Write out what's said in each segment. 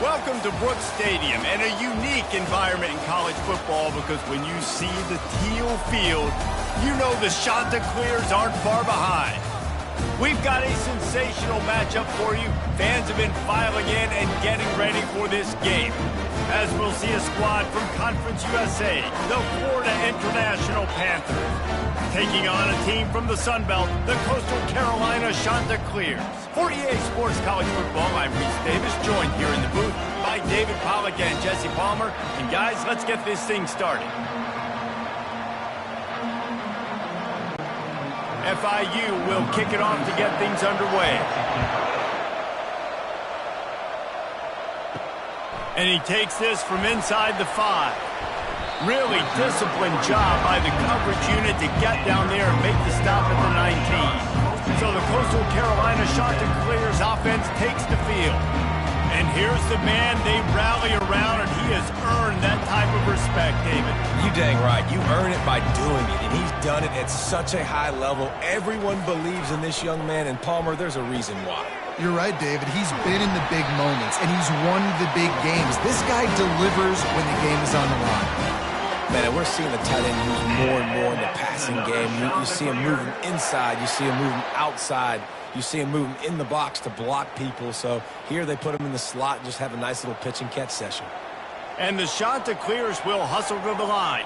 Welcome to Brooks Stadium and a unique environment in college football because when you see the teal field, you know the Chanticleers aren't far behind. We've got a sensational matchup for you. Fans have been filing in and getting ready for this game. As we'll see a squad from Conference USA, the Florida International Panthers, taking on a team from the Sun Belt, the Coastal Carolina Chanticleers. For EA Sports College Football, I'm Reese Davis, joined here in the booth by David Pollack and Jesse Palmer. And guys, let's get this thing started. FIU will kick it off to get things underway. And he takes this from inside the 5. Really disciplined job by the coverage unit to get down there and make the stop at the 19. So the Coastal Carolina Chanticleers offense takes the field. And here's the man they rally around, and he has earned that type of respect, David. You dang right. You earn it by doing it, and he's done it at such a high level. Everyone believes in this young man, and Palmer, there's a reason why. You're right, David. He's been in the big moments, and he's won the big games. This guy delivers when the game is on the line. Man, and we're seeing the tight end used more and more in the passing game. You see him moving inside. You see him moving outside. You see him moving in the box to block people. So here they put him in the slot and just have a nice little pitch and catch session. And the Chanticleers will hustle to the line.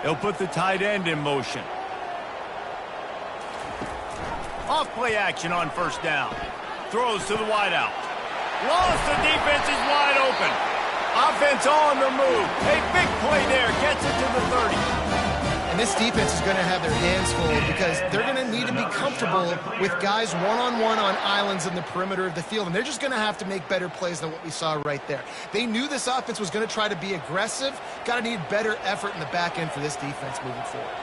They'll put the tight end in motion. Off play action on first down. Throws to the wideout. Lost, the defense is wide open. Offense on the move. A big play there. Gets it to the 30. And this defense is going to have their hands full because they're going to need to be comfortable with guys one-on-one on islands in the perimeter of the field. And they're just going to have to make better plays than what we saw right there. They knew this offense was going to try to be aggressive. Got to need better effort in the back end for this defense moving forward.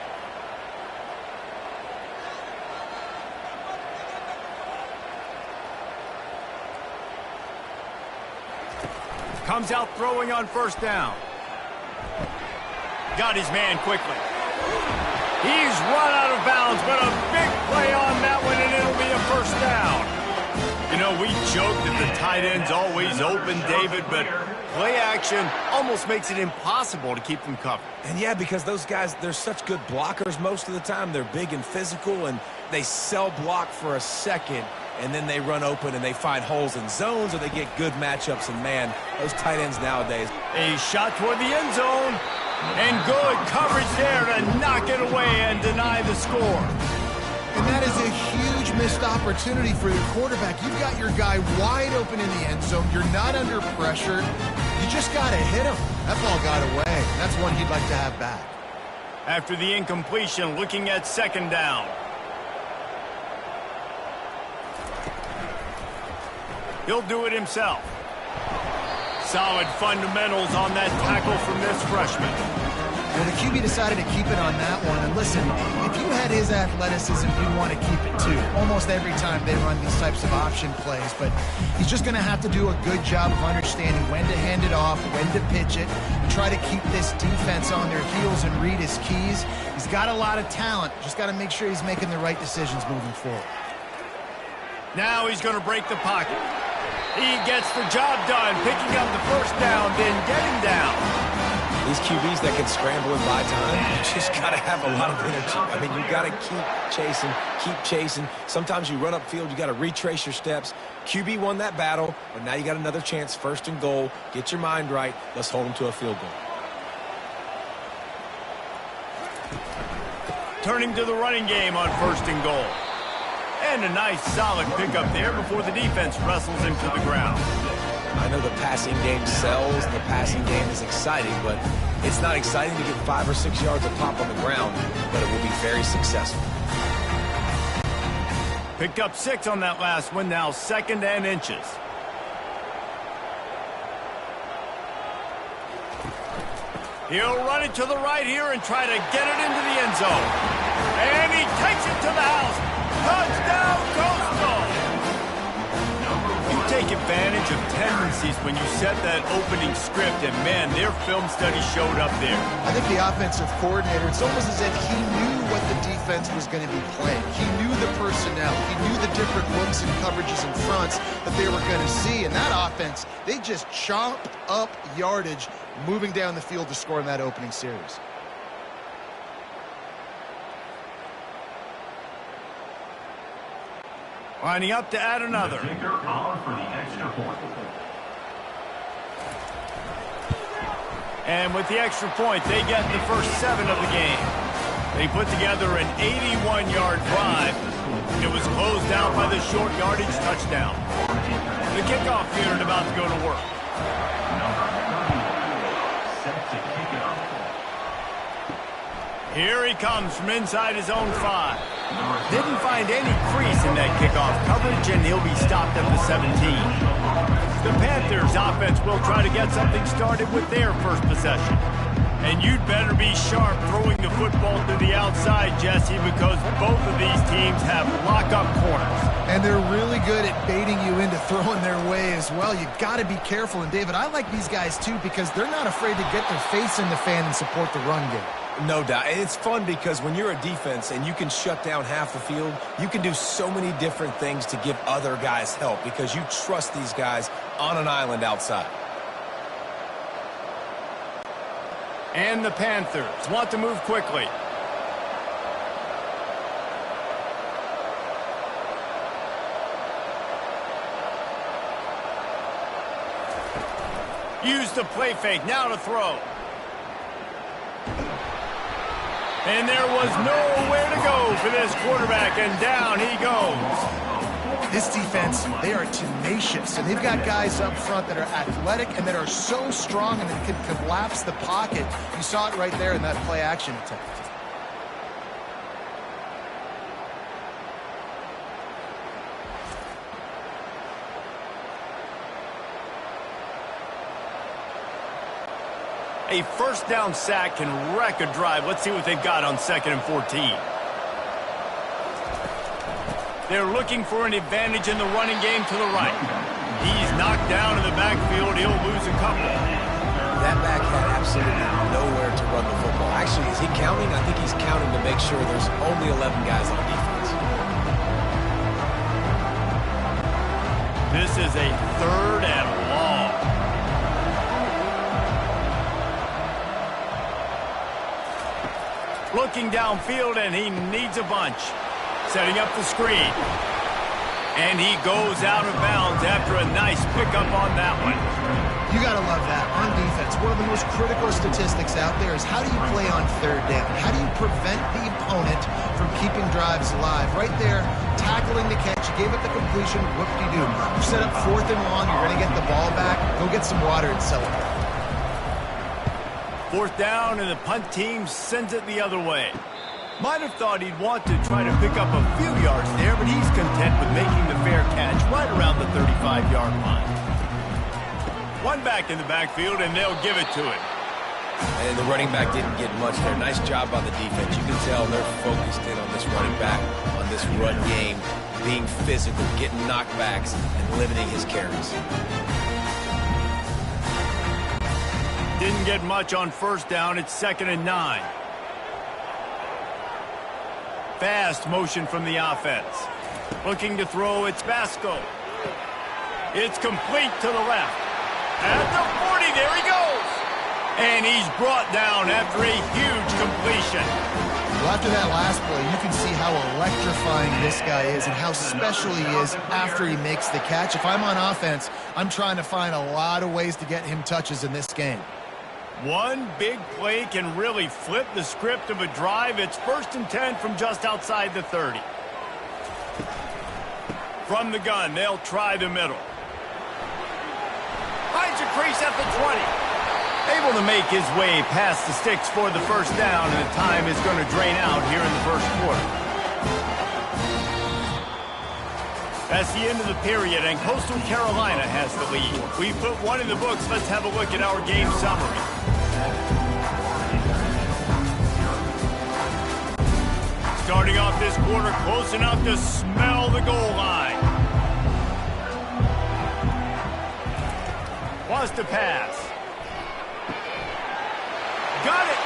Comes out throwing on first down. Got his man quickly. He's run out of bounds, but a big play on that one, and it'll be a first down. You know, we joke that the tight end's always open, David, but play action almost makes it impossible to keep them covered. And yeah, because those guys, they're such good blockers most of the time. They're big and physical, and they sell block for a second, and then they run open and they find holes in zones or they get good matchups. And, man, those tight ends nowadays. A shot toward the end zone. And good coverage there to knock it away and deny the score. And that is a huge missed opportunity for your quarterback. You've got your guy wide open in the end zone. You're not under pressure. You just got to hit him. That ball got away. That's one he'd like to have back. After the incompletion, looking at second down. He'll do it himself. Solid fundamentals on that tackle from this freshman. Well, the QB decided to keep it on that one. And listen, if you had his athleticism, you'd want to keep it too. Almost every time they run these types of option plays. But he's just going to have to do a good job of understanding when to hand it off, when to pitch it, and try to keep this defense on their heels and read his keys. He's got a lot of talent. Just got to make sure he's making the right decisions moving forward. Now he's going to break the pocket. He gets the job done, picking up the first down, then getting down. These QBs that can scramble and buy time, you just got to have a lot of energy. I mean, you got to keep chasing. Sometimes you run upfield, you got to retrace your steps. QB won that battle, but now you got another chance, first and goal. Get your mind right. Let's hold them to a field goal. Turning to the running game on first and goal. And a nice solid pickup there before the defense wrestles him to the ground. I know the passing game sells, the passing game is exciting, but it's not exciting to get 5 or 6 yards of pop on the ground, but it will be very successful. Picked up 6 on that last one, now second and inches. He'll run it to the right here and try to get it into the end zone. And he takes it to the house. Touchdown, Coastal! You take advantage of tendencies when you set that opening script, and man, their film study showed up there. I think the offensive coordinator, it's almost as if he knew what the defense offense was going to be playing. He knew the personnel. He knew the different looks and coverages and fronts that they were going to see. And that offense, they just chopped up yardage moving down the field to score in that opening series. Lining up to add another. And with the extra point, they get the first 7 of the game. They put together an 81-yard drive. It was closed out by the short yardage touchdown. The kickoff unit about to go to work. Here he comes from inside his own 5. Didn't find any crease in that kickoff coverage, and he'll be stopped at the 17. The Panthers offense will try to get something started with their first possession. And you'd better be sharp throwing the football to the outside, Jesse, because both of these teams have lock-up corners. And they're really good at baiting you into throwing their way as well. You got to be careful. And, David, I like these guys, too, because they're not afraid to get their face in the fan and support the run game. No doubt. It's fun because when you're a defense and you can shut down half the field, you can do so many different things to give other guys help because you trust these guys on an island outside. And the Panthers want to move quickly. Use the play fake, now to throw. And there was nowhere to go for this quarterback, and down he goes. This defense, they are tenacious, and they've got guys up front that are athletic and that are so strong and that can collapse the pocket. You saw it right there in that play-action attempt. A first down sack can wreck a drive. Let's see what they've got on 2nd and 14. They're looking for an advantage in the running game to the right. He's knocked down in the backfield. He'll lose a couple. That back had absolutely nowhere to run the football. Actually, is he counting? I think he's counting to make sure there's only 11 guys on defense. This is a 3rd and long. Looking downfield, and he needs a bunch. Setting up the screen. And he goes out of bounds after a nice pickup on that one. You got to love that. On defense, one of the most critical statistics out there is how do you play on 3rd down? How do you prevent the opponent from keeping drives alive? Right there, tackling the catch. You gave it the completion. Whoop-de-doo. You set up 4th and long. You're going to get the ball back. Go get some water and celebrate. 4th down, and the punt team sends it the other way. Might have thought he'd want to try to pick up a few yards there, but he's content with making the fair catch right around the 35-yard line. One back in the backfield, and they'll give it to him. And the running back didn't get much there. Nice job by the defense. You can tell they're focused in on this running back, on this run game, being physical, getting knockbacks, and limiting his carries. Didn't get much on 1st down. It's 2nd and 9. Fast motion from the offense. Looking to throw, it's Basco. It's complete to the left. At the 40, there he goes. And he's brought down after a huge completion. Well, after that last play, you can see how electrifying this guy is and how special he is after he makes the catch. If I'm on offense, I'm trying to find a lot of ways to get him touches in this game. One big play can really flip the script of a drive. It's 1st and 10 from just outside the 30. From the gun, they'll try the middle. Finds a crease at the 20. Able to make his way past the sticks for the 1st down, and the time is going to drain out here in the 1st quarter. That's the end of the period, and Coastal Carolina has the lead. We put one in the books. Let's have a look at our game summary. Starting off this quarter, close enough to smell the goal line. Wants to pass. Got it!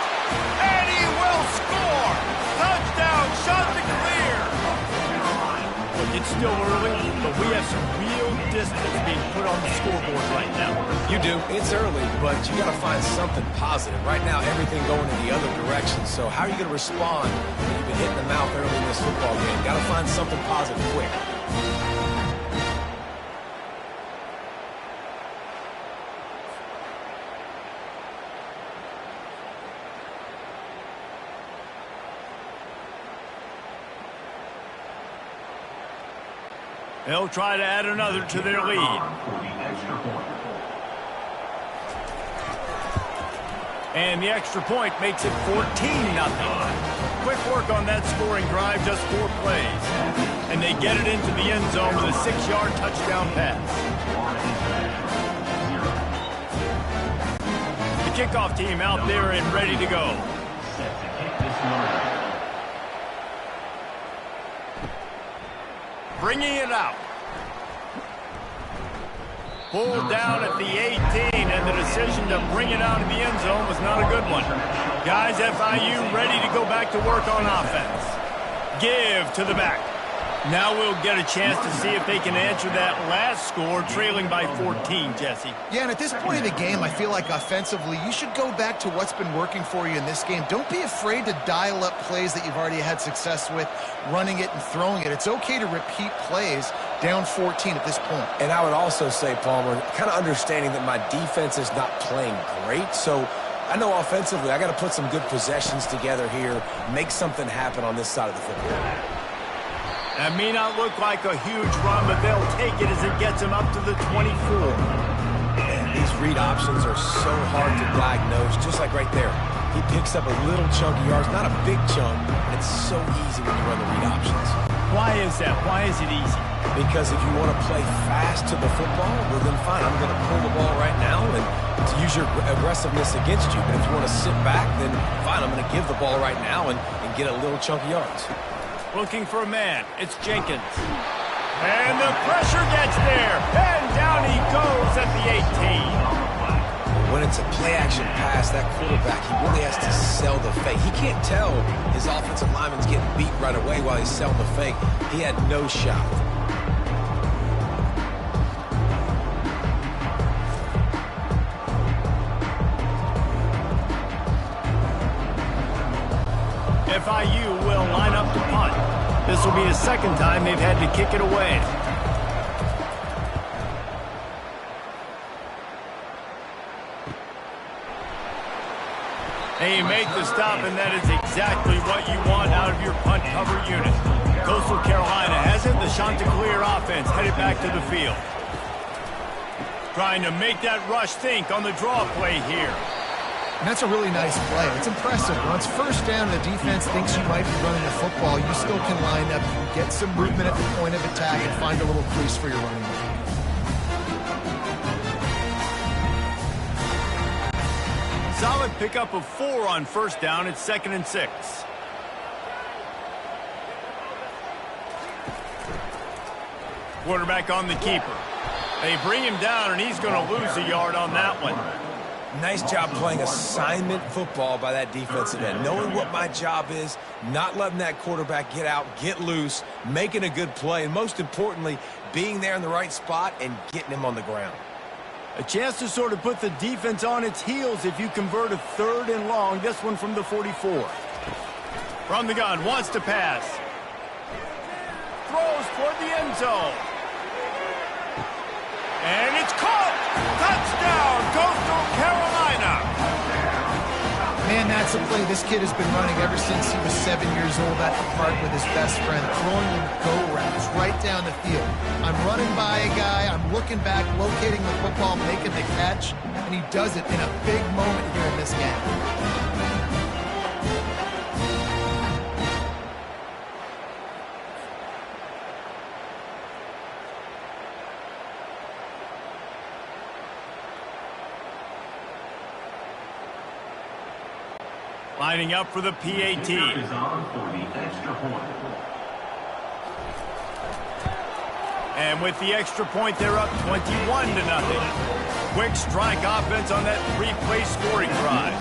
And he will score! Touchdown, it's still early, but we have some real distance being put on the scoreboard right now. You do. It's early, but you got to find something positive. Right now, everything going in the other direction. So how are you going to respond when you've been hit in the mouth early in this football game? Got to find something positive quick. They'll try to add another to their lead. And the extra point makes it 14-0. Quick work on that scoring drive, just 4 plays. And they get it into the end zone with a 6-yard touchdown pass. The kickoff team out there and ready to go. Bringing it out. Pulled down at the 18, and the decision to bring it out of the end zone was not a good one. Guys, FIU ready to go back to work on offense. Give to the back. Now we'll get a chance to see if they can answer that last score, trailing by 14, Jesse. Yeah, and at this point in the game, I feel like offensively, you should go back to what's been working for you in this game. Don't be afraid to dial up plays that you've already had success with, running it and throwing it. It's okay to repeat plays down 14 at this point. And I would also say, Palmer, kind of understanding that my defense is not playing great, so I know offensively I got to put some good possessions together here, make something happen on this side of the football. That may not look like a huge run, but they'll take it as it gets them up to the 24. Man, these read options are so hard to diagnose, just like right there. He picks up a little chunk of yards, not a big chunk, but it's so easy when you run the read options. Why is that? Why is it easy? Because if you want to play fast to the football, well then fine, I'm going to pull the ball right now and to use your aggressiveness against you. But if you want to sit back, then fine, I'm going to give the ball right now and get a little chunk of yards. Looking for a man. It's Jenkins. And the pressure gets there. And down he goes at the 18. When it's a play-action pass, that quarterback, he really has to sell the fake. He can't tell his offensive lineman's getting beat right away while he's selling the fake. He had no shot. FIU will line up to punt. This will be the second time they've had to kick it away. They make the stop, and that is exactly what you want out of your punt cover unit. Coastal Carolina has it. The Chanticleer offense headed back to the field. Trying to make that rush think on the draw play here. And that's a really nice play. It's impressive. Once first down, the defense thinks you might be running a football. You still can line up. You can get some movement at the point of attack and find a little crease for your running back. Solid pickup of 4 on first down. It's 2nd and 6. Quarterback on the keeper. They bring him down, and he's going to lose a yard on that one. Nice job playing assignment football by that defensive end. Knowing what my job is, not letting that quarterback get out, get loose, making a good play, and most importantly, being there in the right spot and getting him on the ground. A chance to sort of put the defense on its heels if you convert a 3rd and long. This one from the 44. From the gun, wants to pass. Throws toward the end zone. And it's caught! Touchdown, Coastal Carolina! Man, that's a play this kid has been running ever since he was 7 years old at the park with his best friend, throwing him go routes right down the field. I'm running by a guy, I'm looking back, locating the football, making the catch, and he does it in a big moment here in this game. Lining up for the PAT. And with the extra point, they're up 21-0. Quick strike offense on that 3-play scoring drive.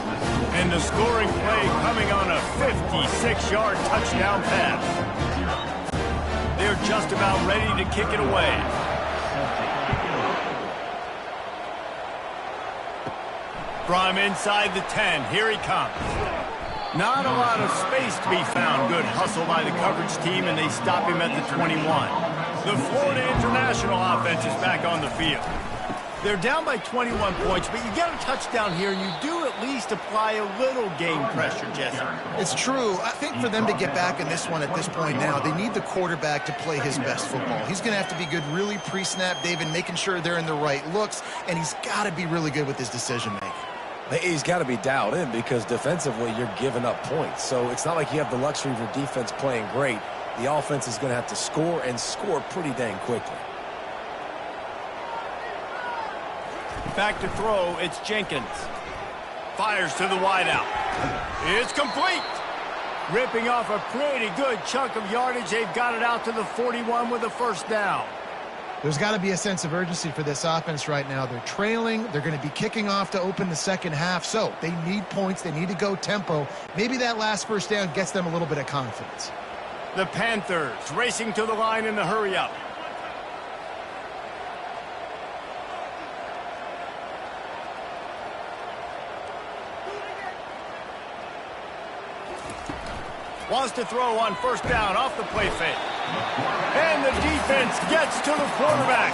And the scoring play coming on a 56-yard touchdown pass. They're just about ready to kick it away. From inside the 10, here he comes. Not a lot of space to be found. Good hustle by the coverage team, and they stop him at the 21. The Florida International offense is back on the field. They're down by 21 points, but you get a touchdown here, and you do at least apply a little game pressure, Jesse. It's true. I think for them to get back in this one at this point now, they need the quarterback to play his best football. He's going to have to be good really pre-snap, David, making sure they're in the right looks, and he's got to be really good with his decision-making. He's got to be dialed in because defensively you're giving up points. So it's not like you have the luxury of your defense playing great. The offense is going to have to score and score pretty dang quickly. Back to throw, it's Jenkins. Fires to the wideout. It's complete. Ripping off a pretty good chunk of yardage. They've got it out to the 41 with a first down. There's got to be a sense of urgency for this offense right now. They're trailing. They're going to be kicking off to open the second half. So they need points. They need to go tempo. Maybe that last first down gets them a little bit of confidence. The Panthers racing to the line in the hurry-up. Wants to throw on first down off the play fake. And the defense gets to the quarterback.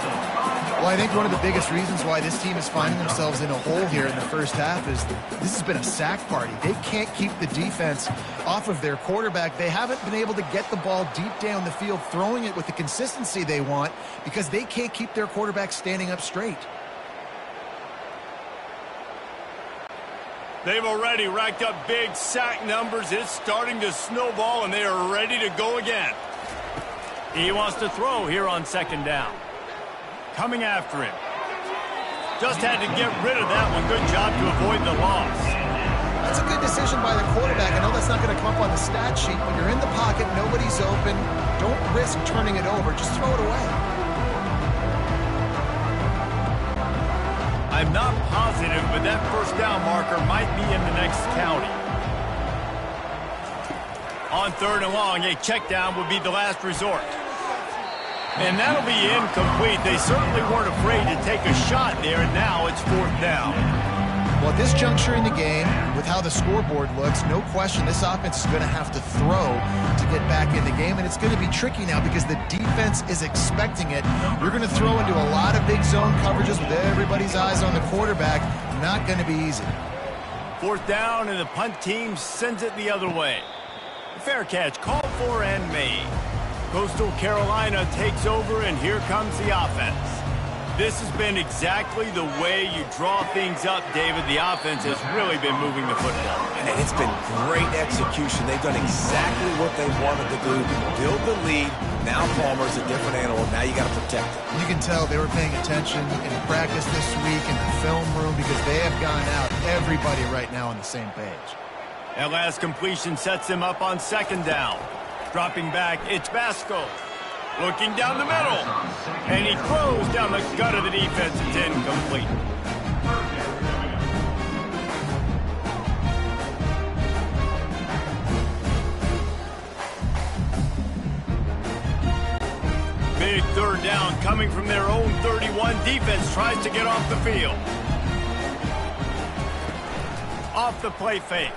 Well, I think one of the biggest reasons why this team is finding themselves in a hole here in the first half is this has been a sack party. They can't keep the defense off of their quarterback. They haven't been able to get the ball deep down the field, throwing it with the consistency they want because they can't keep their quarterback standing up straight. They've already racked up big sack numbers. It's starting to snowball, and they are ready to go again. He wants to throw here on second down. Coming after him. Just had to get rid of that one. Good job to avoid the loss. That's a good decision by the quarterback. I know that's not going to come up on the stat sheet, but you're in the pocket, nobody's open. Don't risk turning it over. Just throw it away. I'm not positive, but that first down marker might be in the next county. On third and long, a check down would be the last resort. And that'll be incomplete. They certainly weren't afraid to take a shot there, and now it's fourth down. Well, at this juncture in the game, with how the scoreboard looks, no question this offense is going to have to throw to get back in the game, and it's going to be tricky now because the defense is expecting it. You're going to throw into a lot of big zone coverages with everybody's eyes on the quarterback. Not going to be easy. Fourth down, and the punt team sends it the other way. Fair catch called for and made. Coastal Carolina takes over, and here comes the offense. This has been exactly the way you draw things up, David. The offense has really been moving the football. And it's been great execution. They've done exactly what they wanted to do. Build the lead. Now Palmer's a different animal. Now you got to protect it. You can tell they were paying attention in practice this week in the film room because they have gone out, everybody right now on the same page. That last completion sets him up on second down. Dropping back, it's Basco. Looking down the middle. And he throws down the gut of the defense. It's incomplete. Big third down coming from their own 31. Defense tries to get off the field. Off the play fake.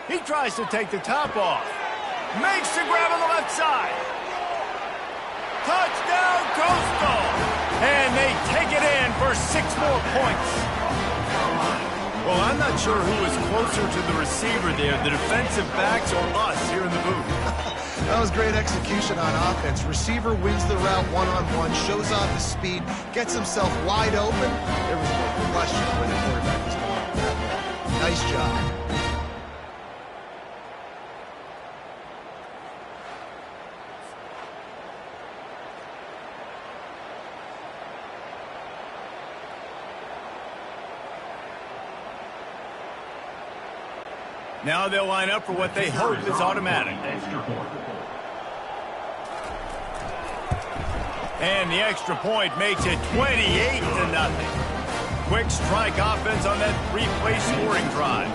He tries to take the top off. Makes the grab on the left side. Touchdown, Coastal! And they take it in for 6 more points. Well, I'm not sure who was closer to the receiver there, the defensive backs or us here in the booth. That was great execution on offense. Receiver wins the route one-on-one, shows off his speed, gets himself wide open. There was no question when the quarterback was going that way. Nice job. Now they'll line up for what they hope is automatic. And the extra point makes it 28-0. Quick strike offense on that 3-play scoring drive.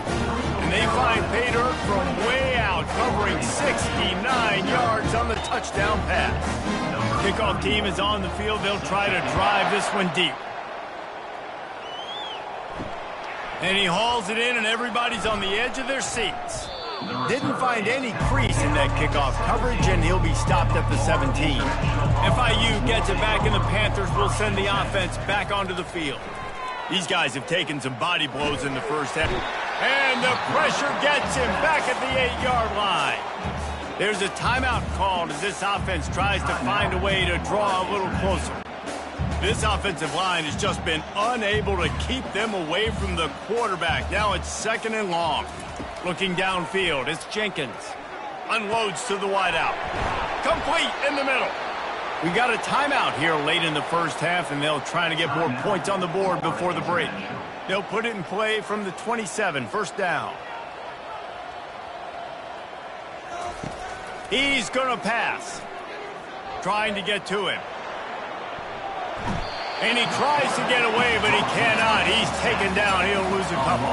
And they find pay dirt from way out, covering 69 yards on the a touchdown pass. Kickoff team is on the field. They'll try to drive this one deep. And he hauls it in, and everybody's on the edge of their seats. Didn't find any crease in that kickoff coverage, and he'll be stopped at the 17. FIU gets it back, and the Panthers will send the offense back onto the field. These guys have taken some body blows in the first half. And the pressure gets him back at the 8-yard line. There's a timeout called as this offense tries to find a way to draw a little closer. This offensive line has just been unable to keep them away from the quarterback. Now it's 2nd and long. Looking downfield, it's Jenkins. Unloads to the wideout. Complete in the middle. We got a timeout here late in the first half, and they'll try to get more points on the board before the break. They'll put it in play from the 27, first down. He's going to pass. Trying to get to him. And he tries to get away, but he cannot. He's taken down. He'll lose a couple.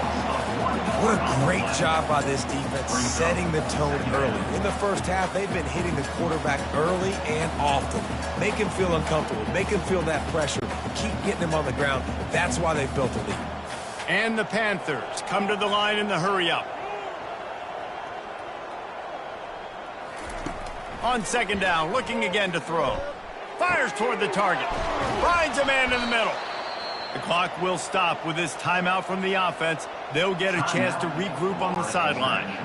What a great job by this defense setting the tone early. In the first half, they've been hitting the quarterback early and often. Make him feel uncomfortable. Make him feel that pressure. Keep getting him on the ground. That's why they've built a lead. And the Panthers come to the line in the hurry-up. On 2nd down, looking again to throw. Fires toward the target. Finds a man in the middle. The clock will stop with this timeout from the offense. They'll get a chance to regroup on the sideline.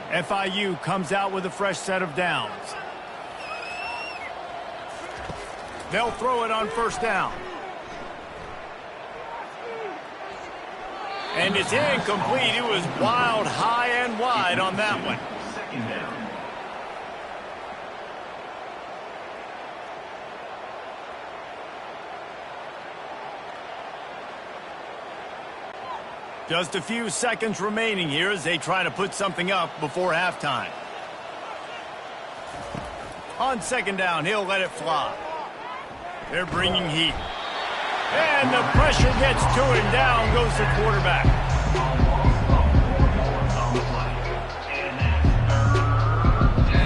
FIU comes out with a fresh set of downs. They'll throw it on 1st down. And it's incomplete. It was wild, high and wide on that one. Just a few seconds remaining here as they try to put something up before halftime. On 2nd down, he'll let it fly. They're bringing heat. And the pressure gets to him. Down goes the quarterback.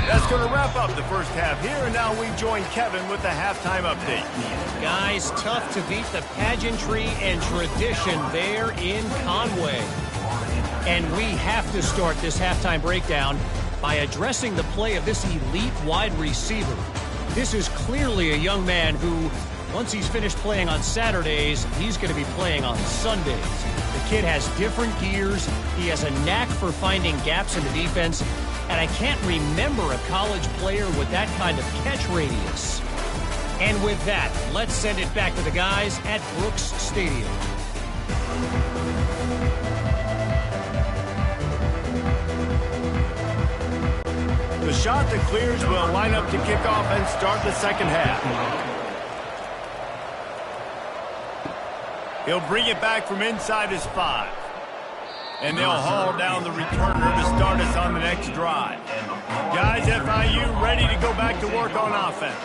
That's going to wrap up the first half here, and now we join Kevin with the halftime update. Guys, tough to beat the pageantry and tradition there in Conway. And we have to start this halftime breakdown by addressing the play of this elite wide receiver. This is clearly a young man who, once he's finished playing on Saturdays, he's going to be playing on Sundays. The kid has different gears. He has a knack for finding gaps in the defense. And I can't remember a college player with that kind of catch radius. And with that, let's send it back to the guys at Brooks Stadium. The shot that clears will line up to kick off and start the second half. He'll bring it back from inside his 5. And they'll haul down the returner to start us on the next drive. Guys, FIU ready to go back to work on offense.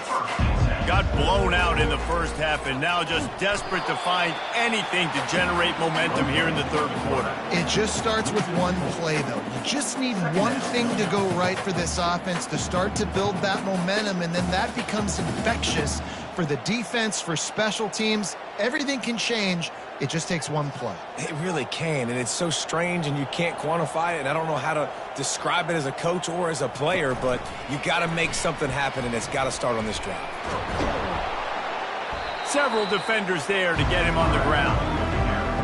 Got blown out in the first half and now just desperate to find anything to generate momentum here in the 3rd quarter. It just starts with one play, though. You just need one thing to go right for this offense to start to build that momentum, and then that becomes infectious for the defense, for special teams. Everything can change. It just takes one play. It really can, and it's so strange, and you can't quantify it, and I don't know how to describe it as a coach or as a player, but you got to make something happen, and it's got to start on this drive. Several defenders there to get him on the ground.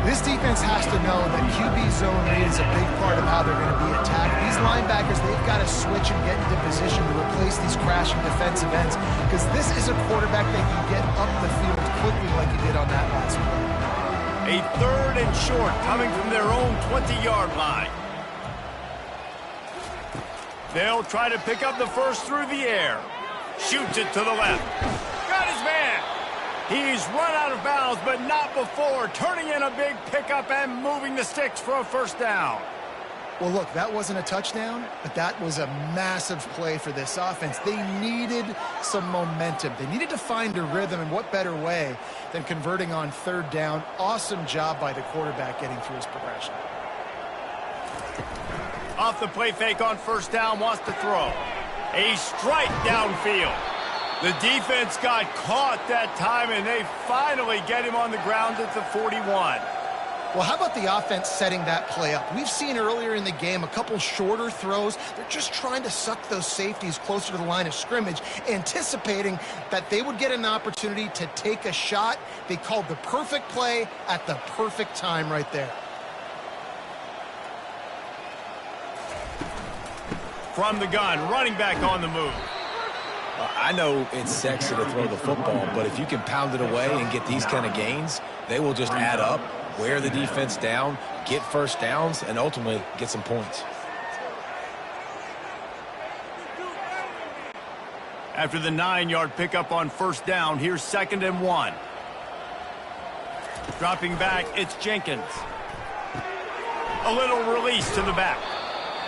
This defense has to know that QB zone read is a big part of how they're going to be attacked. These linebackers, they've got to switch and get into position to replace these crashing defensive ends, because this is a quarterback that can get up the field quickly like he did on that last play. A 3rd and short coming from their own 20-yard line. They'll try to pick up the first through the air. Shoots it to the left. Got his man. He's run out of bounds, but not before. Turning in a big pickup and moving the sticks for a 1st down. Well, look, that wasn't a touchdown, but that was a massive play for this offense. They needed some momentum. They needed to find a rhythm, and what better way than converting on 3rd down. Awesome job by the quarterback getting through his progression. Off the play fake on 1st down, wants to throw. A strike downfield. The defense got caught that time, and they finally get him on the ground at the 41. Well, how about the offense setting that play up? We've seen earlier in the game a couple shorter throws. They're just trying to suck those safeties closer to the line of scrimmage, anticipating that they would get an opportunity to take a shot. They called the perfect play at the perfect time right there. From the gun, running back on the move. I know it's sexy to throw the football, but if you can pound it away and get these kind of gains, they will just add up, wear the defense down, get first downs, and ultimately get some points. After the 9-yard pickup on first down, here's 2nd and 1. Dropping back, it's Jenkins. A little release to the back.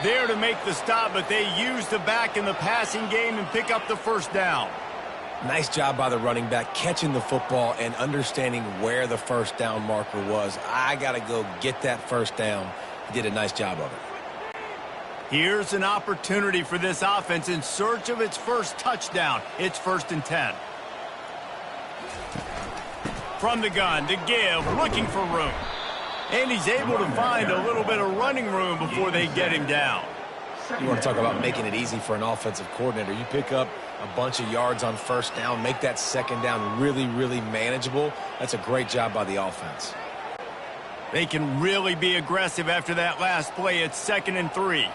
There to make the stop, but they use the back in the passing game and pick up the first down. Nice job by the running back catching the football and understanding where the first down marker was. I got to go get that first down. He did a nice job of it. Here's an opportunity for this offense in search of its first touchdown. It's 1st and 10. From the gun to give, looking for room. And he's able to find a little bit of running room before they get him down. You want to talk about making it easy for an offensive coordinator. You pick up a bunch of yards on first down, make that second down really, really manageable. That's a great job by the offense. They can really be aggressive after that last play. It's 2nd and 3.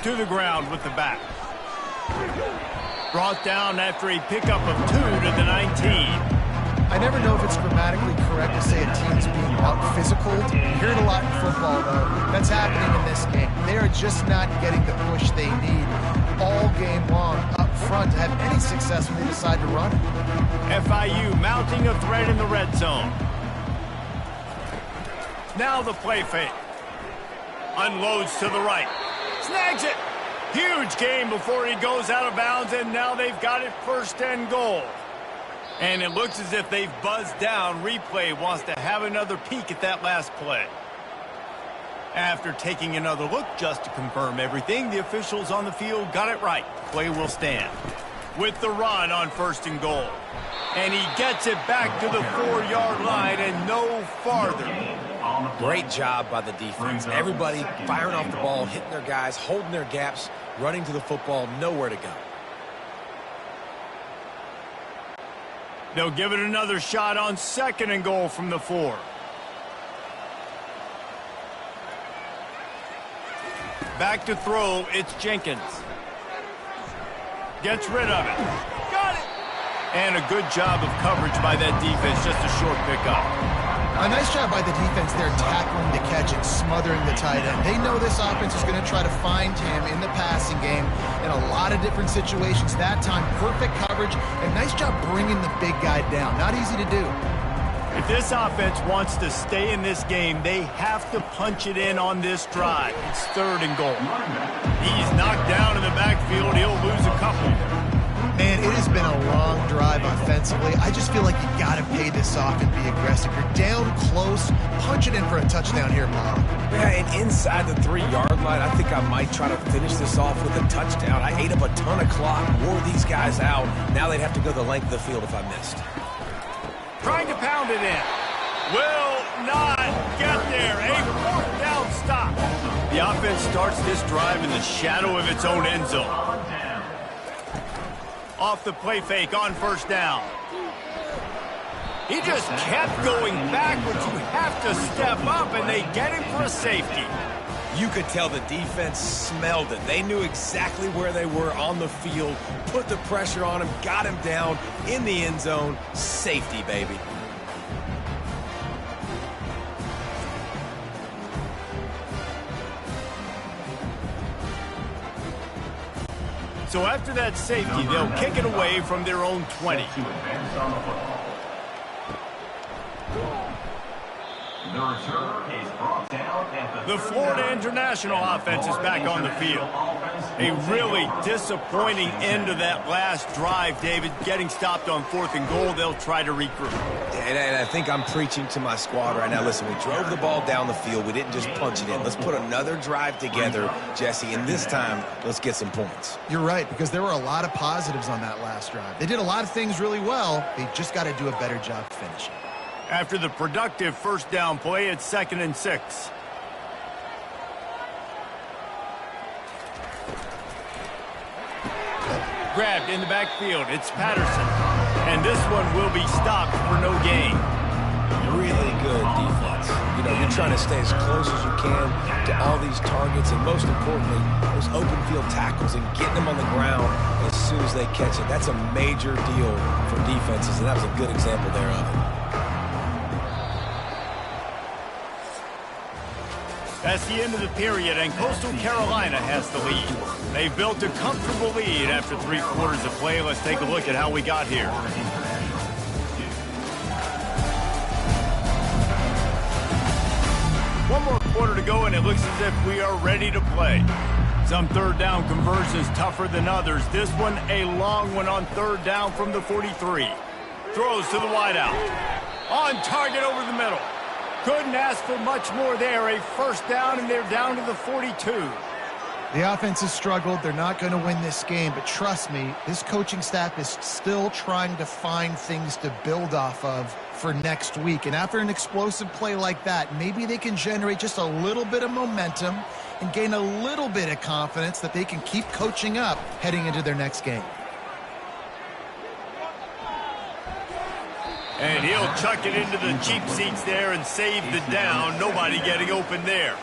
To the ground with the back. Brought down after a pickup of 2 to the 19. I never know if it's grammatically correct to say a team's being out-physical. You hear it a lot in football, though. That's happening in this game. They are just not getting the push they need all game long up front to have any success when they decide to run it. FIU mounting a threat in the red zone. Now the play fake. Unloads to the right. Snags it. Huge gain before he goes out of bounds, and now they've got it 1st and goal. And it looks as if they've buzzed down. Replay wants to have another peek at that last play. After taking another look just to confirm everything, the officials on the field got it right. Play will stand. With the run on 1st and goal. And he gets it back to the 4-yard line and no farther. Great job by the defense. Everybody firing off the ball, hitting their guys, holding their gaps, running to the football, nowhere to go. They'll give it another shot on 2nd and goal from the 4. Back to throw, it's Jenkins. Gets rid of it. Got it! And a good job of coverage by that defense, just a short pickup. A nice job by the defense there tackling the catch and smothering the tight end. They know this offense is going to try to find him in the passing game in a lot of different situations. That time, perfect coverage, and nice job bringing the big guy down. Not easy to do. If this offense wants to stay in this game, they have to punch it in on this drive. It's 3rd and goal. He's knocked down in the backfield. He'll lose a couple. Man, it has been a long drive offensively. I just feel like you got to pay this off and be aggressive. You're down close. Punch it in for a touchdown here, Paul. Yeah, and inside the 3-yard line, I think I might try to finish this off with a touchdown. I ate up a ton of clock, wore these guys out. Now they'd have to go the length of the field if I missed. Trying to pound it in. Will not get there. A 4th down stop. The offense starts this drive in the shadow of its own end zone. Off the play fake on 1st down. He just kept going backwards. You have to step up, and they get him for a safety. You could tell the defense smelled it. They knew exactly where they were on the field, put the pressure on him, got him down in the end zone. Safety, baby. So after that safety, they'll kick it away from their own 20. The Florida International offense is back on the field. A really disappointing end to that last drive, David. Getting stopped on 4th and goal, they'll try to regroup. And I think I'm preaching to my squad right now. Listen, we drove the ball down the field. We didn't just punch it in. Let's put another drive together, Jesse, and this time, let's get some points. You're right, because there were a lot of positives on that last drive. They did a lot of things really well. They just got to do a better job finishing. After the productive first down play, it's 2nd and 6. Grabbed in the backfield. It's Patterson. And this one will be stopped for no gain. Really good defense. You know, you're trying to stay as close as you can to all these targets, and most importantly, those open field tackles and getting them on the ground as soon as they catch it. That's a major deal for defenses, and that was a good example there of it. That's the end of the period, and Coastal Carolina has the lead. They've built a comfortable lead after 3 quarters of play. Let's take a look at how we got here. One more quarter to go, and it looks as if we are ready to play. Some third down conversions tougher than others. This one a long one on 3rd down from the 43. Throws to the wideout. On target over the middle. Couldn't ask for much more there. A first down, and they're down to the 42. The offense has struggled. They're not going to win this game, but trust me, this coaching staff is still trying to find things to build off of for next week. And after an explosive play like that, maybe they can generate just a little bit of momentum and gain a little bit of confidence that they can keep coaching up heading into their next game. And he'll chuck it into the cheap seats there and save the down. Nobody getting open there.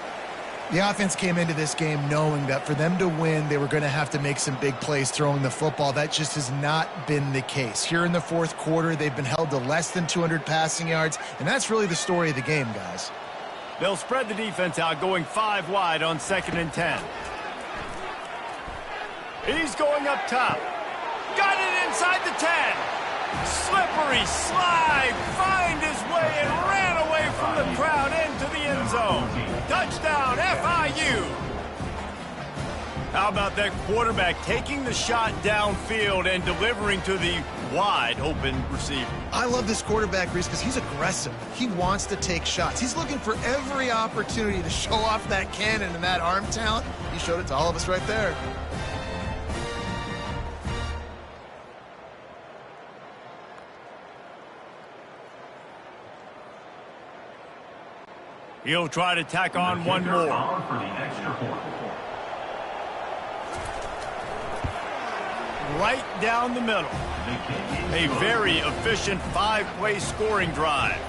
The offense came into this game knowing that for them to win, they were going to have to make some big plays throwing the football. That just has not been the case. Here in the 4th quarter, they've been held to less than 200 passing yards, and that's really the story of the game, guys. They'll spread the defense out, going 5 wide on 2nd and 10. He's going up top. Got it inside the 10. Slippery slide, find his way and ran away from the crowd into the end zone. Touchdown, FIU. How about that quarterback taking the shot downfield and delivering to the wide open receiver? I love this quarterback, Reese, because he's aggressive. He wants to take shots. He's looking for every opportunity to show off that cannon and that arm talent. He showed it to all of us right there. He'll try to tack on one more. Right down the middle. A very efficient 5-play scoring drive.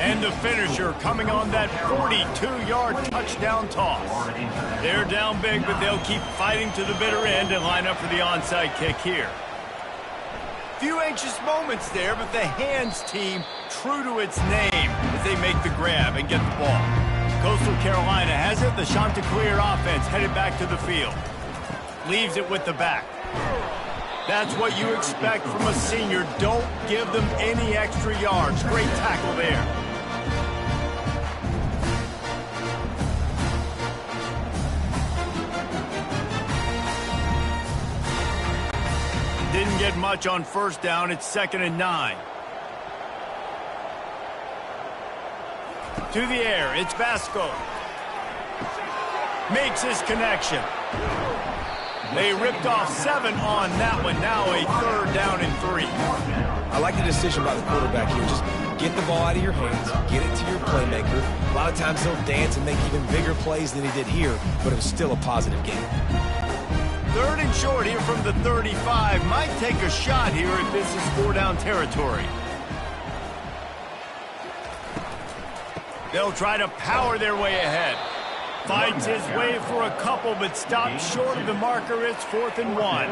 And the finisher coming on that 42-yard touchdown toss. They're down big, but they'll keep fighting to the bitter end and line up for the onside kick here. Few anxious moments there, but the hands team true to its name as they make the grab and get the ball. Coastal Carolina has it. The Chanticleer offense headed back to the field. Leaves it with the back. That's what you expect from a senior. Don't give them any extra yards. Great tackle there. Didn't get much on first down. It's 2nd and 9. To the air. It's Vasco. Makes his connection. They ripped off 7 on that one. Now a 3rd down and 3. I like the decision by the quarterback here. Just get the ball out of your hands. Get it to your playmaker. A lot of times he'll dance and make even bigger plays than he did here, but it was still a positive game. 3rd and short here from the 35. Might take a shot here if this is 4-down territory. They'll try to power their way ahead. Fights his way for a couple, but stops short of the marker. It's 4th and 1.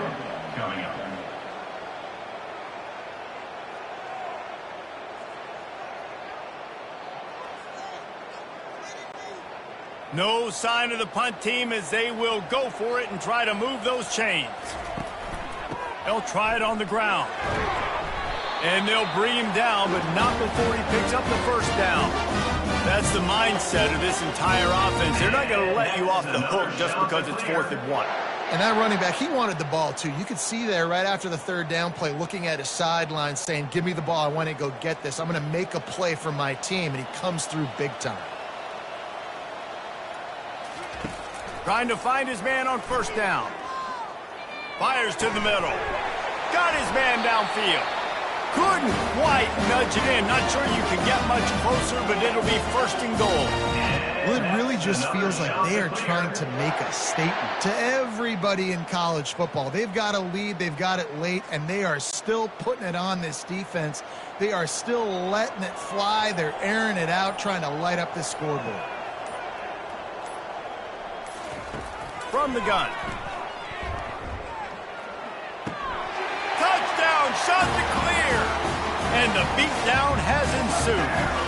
No sign of the punt team as they will go for it and try to move those chains. They'll try it on the ground. And they'll bring him down, but not before he picks up the first down. That's the mindset of this entire offense. They're not going to let you off the hook just because it's 4th and 1. And that running back, he wanted the ball too. You could see there right after the third down play, looking at his sideline saying, give me the ball, I want to go get this. I'm going to make a play for my team, and he comes through big time. Trying to find his man on first down. Fires to the middle. Got his man downfield. Couldn't quite nudge it in. Not sure you can get much closer, but it'll be first and goal. Well, it really just feels like they are trying to make a statement to everybody in college football. They've got a lead, they've got it late, and they are still putting it on this defense. They are still letting it fly. They're airing it out, trying to light up this scoreboard. From the gun. Touchdown, shot to clear. And the beatdown has ensued.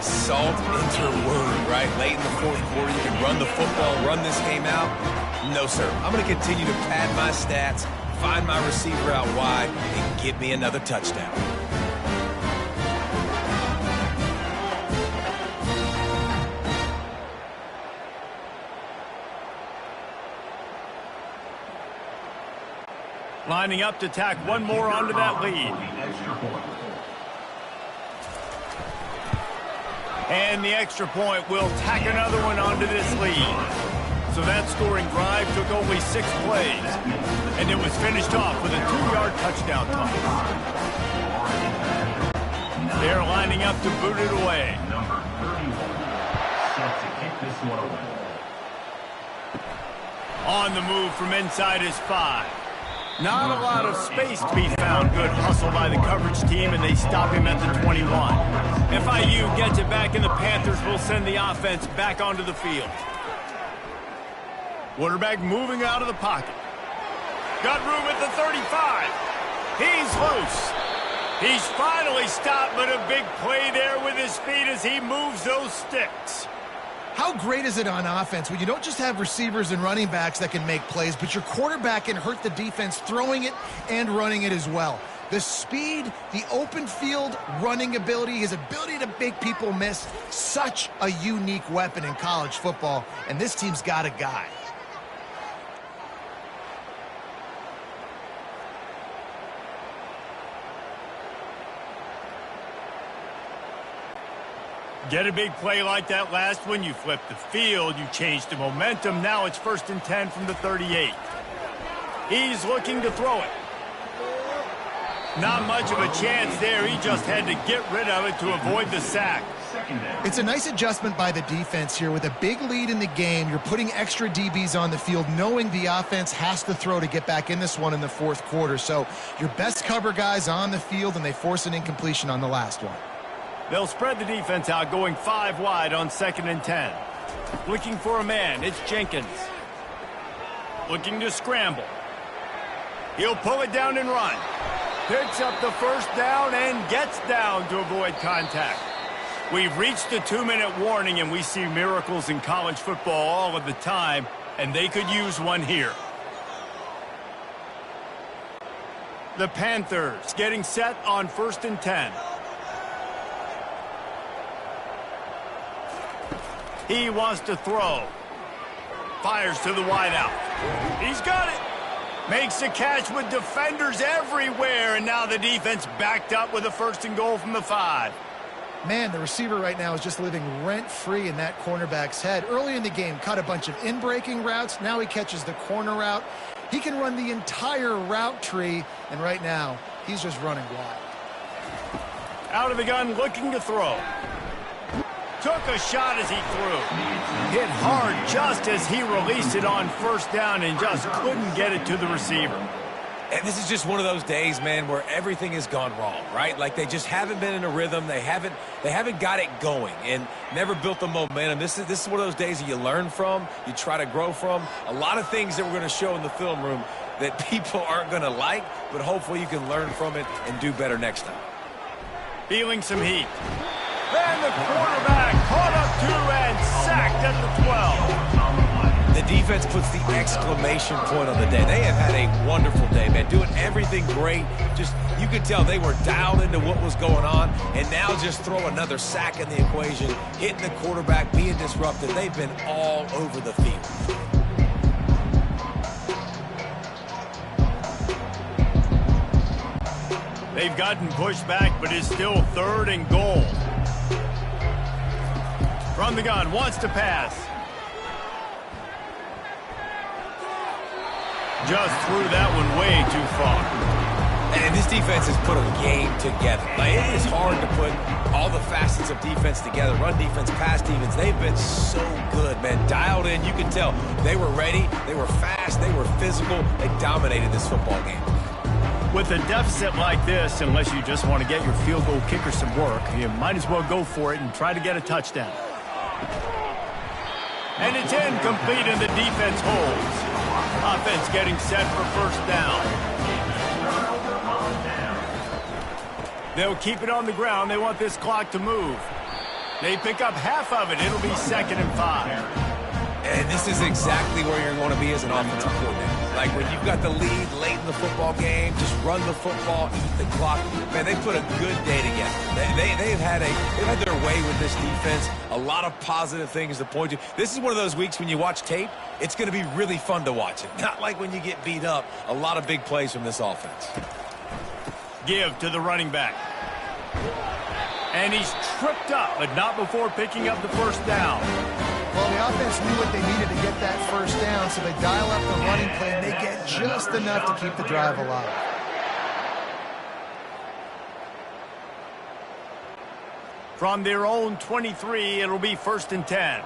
Salt into her wound, right? Late in the fourth quarter, you can run the football, run this game out. No, sir. I'm going to continue to pad my stats, find my receiver out wide, and get me another touchdown. Lining up to tack one more onto that lead. And the extra point will tack another one onto this lead. So that scoring drive took only 6 plays. And it was finished off with a 2-yard touchdown toss. They're lining up to boot it away. Number 31, set to kick this one away. On the move from inside his 5. Not a lot of space to be found. Good hustle by the coverage team, and they stop him at the 21. FIU gets it back, and the Panthers will send the offense back onto the field. Quarterback moving out of the pocket. Got room at the 35. He's loose. He's finally stopped, but a big play there with his feet as he moves those sticks. How great is it on offense when you don't just have receivers and running backs that can make plays, but your quarterback can hurt the defense throwing it and running it as well. The speed, the open field running ability, his ability to make people miss, such a unique weapon in college football, and this team's got a guy. Get a big play like that last one, you flip the field, you change the momentum. Now it's 1st and 10 from the 38. He's looking to throw it. Not much of a chance there. He just had to get rid of it to avoid the sack. It's a nice adjustment by the defense here. With a big lead in the game, you're putting extra DBs on the field, knowing the offense has to throw to get back in this one in the fourth quarter. So your best cover guys on the field, and they force an incompletion on the last one. They'll spread the defense out, going 5 wide on 2nd and 10. Looking for a man, it's Jenkins. Looking to scramble. He'll pull it down and run. Picks up the first down and gets down to avoid contact. We've reached the 2-minute warning, and we see miracles in college football all of the time, and they could use one here. The Panthers getting set on 1st and 10. He wants to throw. Fires to the wideout. He's got it. Makes a catch with defenders everywhere, and now the defense backed up with a 1st and goal from the 5. Man, the receiver right now is just living rent-free in that cornerback's head. Early in the game, caught a bunch of in-breaking routes. Now he catches the corner route. He can run the entire route tree, and right now, he's just running wild. Out of the gun, looking to throw. Took a shot as he threw. Hit hard just as he released it on 1st down and just couldn't get it to the receiver. And this is just one of those days, man, where everything has gone wrong, right? Like they just haven't been in a rhythm. They haven't got it going and never built the momentum. This is one of those days that you learn from, you try to grow from. A lot of things that we're going to show in the film room that people aren't going to like, but hopefully you can learn from it and do better next time. Feeling some heat. And the quarterback caught up 2 and sacked at the 12. The defense puts the exclamation point on the day. They have had a wonderful day, man, doing everything great. Just, you could tell they were dialed into what was going on, and now just throw another sack in the equation, hitting the quarterback, being disrupted. They've been all over the field. They've gotten pushed back, but it's still 3rd and goal. From the gun, wants to pass. Just threw that one way too far. And this defense has put a game together. Like, it is hard to put all the facets of defense together. Run defense, pass defense. They've been so good, man. Dialed in. You can tell they were ready. They were fast. They were physical. They dominated this football game. With a deficit like this, unless you just want to get your field goal kicker some work, you might as well go for it and try to get a touchdown. And it's incomplete, and the defense holds. Offense getting set for 1st down. They'll keep it on the ground. They want this clock to move. They pick up half of it. It'll be 2nd and 5. And this is exactly where you're going to be as an offensive coordinator. Like, when you've got the lead late in the football game, just run the football, eat the clock. Man, they put a good day together. They've had their way with this defense. A lot of positive things to point to. This is one of those weeks when you watch tape, it's going to be really fun to watch it. Not like when you get beat up. A lot of big plays from this offense. Give to the running back. And he's tripped up, but not before picking up the 1st down. Well, the offense knew what they needed to get that 1st down, so they dial up the running play, and they get just enough to keep the drive alive. From their own 23, it'll be 1st and 10.